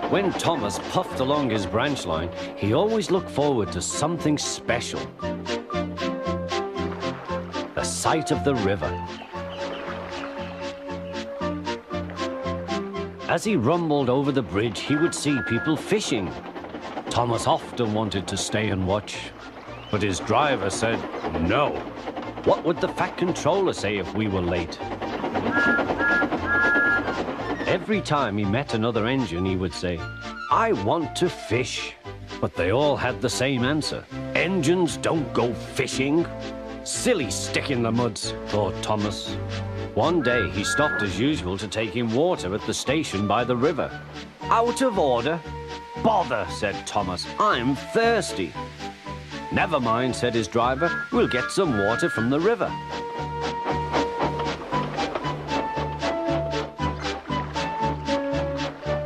When Thomas puffed along his branch line, he always looked forward to something special. The sight of the river. As he rumbled over the bridge, he would see people fishing. Thomas often wanted to stay and watch, but his driver said no. What would the Fat Controller say if we were late? Every time he met another engine, he would say, "I want to fish." But they all had the same answer. Engines don't go fishing. Silly stick in the muds, thought Thomas. One day he stopped as usual to take in water at the station by the river. "Out of order." "Bother," said Thomas, "I'm thirsty." "Never mind," said his driver, "we'll get some water from the river."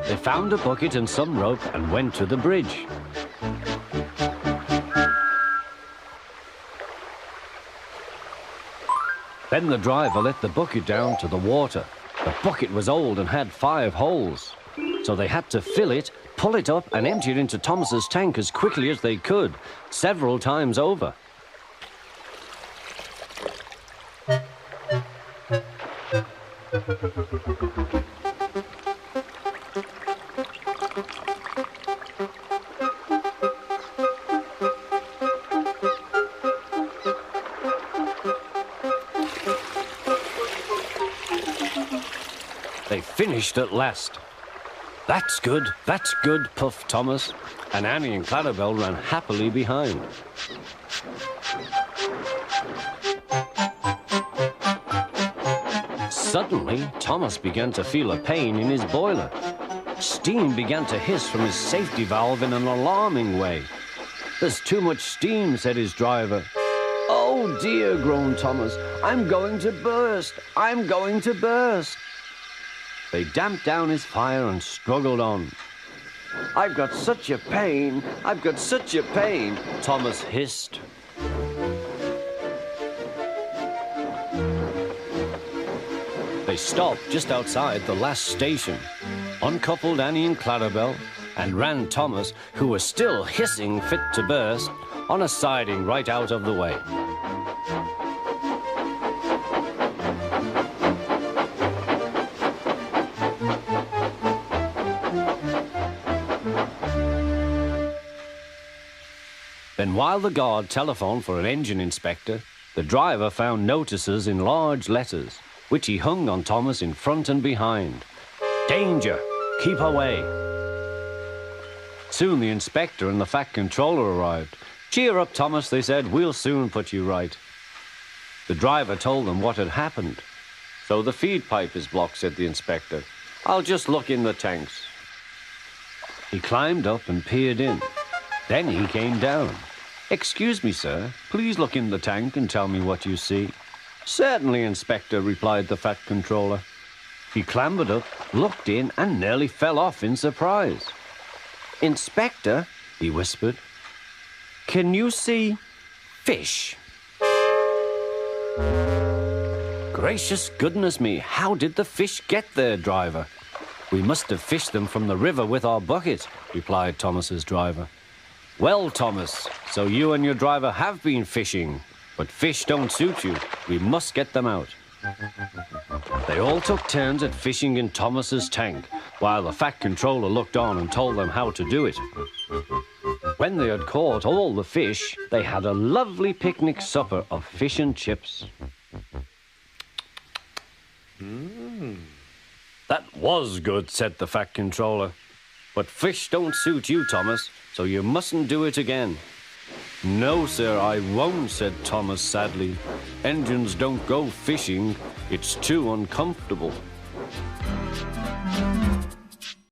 They found a bucket and some rope and went to the bridge. Then the driver let the bucket down to the water. The bucket was old and had 5 holes, so they had to fill it, pull it up and empty it into Thomas's tank as quickly as they could, several times over. They finished at last. That's good, puffed Thomas, and Annie and Clarabelle ran happily behind. Suddenly, Thomas began to feel a pain in his boiler. Steam began to hiss from his safety valve in an alarming way. "There's too much steam," said his driver. "Oh dear," groaned Thomas, "I'm going to burst, I'm going to burst." They damped down his fire and struggled on. "I've got such a pain, I've got such a pain," Thomas hissed. They stopped just outside the last station, uncoupled Annie and Clarabelle, and ran Thomas, who was still hissing fit to burst, on a siding right out of the way. Then while the guard telephoned for an engine inspector, the driver found notices in large letters, which he hung on Thomas in front and behind. "Danger! Keep away!" Soon the inspector and the Fat Controller arrived. "Cheer up, Thomas," they said, "we'll soon put you right." The driver told them what had happened. "So the feed pipe is blocked," said the inspector. "I'll just look in the tanks." He climbed up and peered in. Then he came down. "Excuse me, sir, please look in the tank and tell me what you see." "Certainly, Inspector," replied the Fat Controller. He clambered up, looked in, and nearly fell off in surprise. "Inspector," he whispered, "can you see fish?" "Gracious goodness me, how did the fish get there, driver?" "We must have fished them from the river with our bucket," replied Thomas's driver. "Well, Thomas, so you and your driver have been fishing, but fish don't suit you. We must get them out." They all took turns at fishing in Thomas's tank, while the Fat Controller looked on and told them how to do it. When they had caught all the fish, they had a lovely picnic supper of fish and chips. "That was good," said the Fat Controller. "But fish don't suit you, Thomas, so you mustn't do it again." "No, sir, I won't," said Thomas sadly. "Engines don't go fishing. It's too uncomfortable."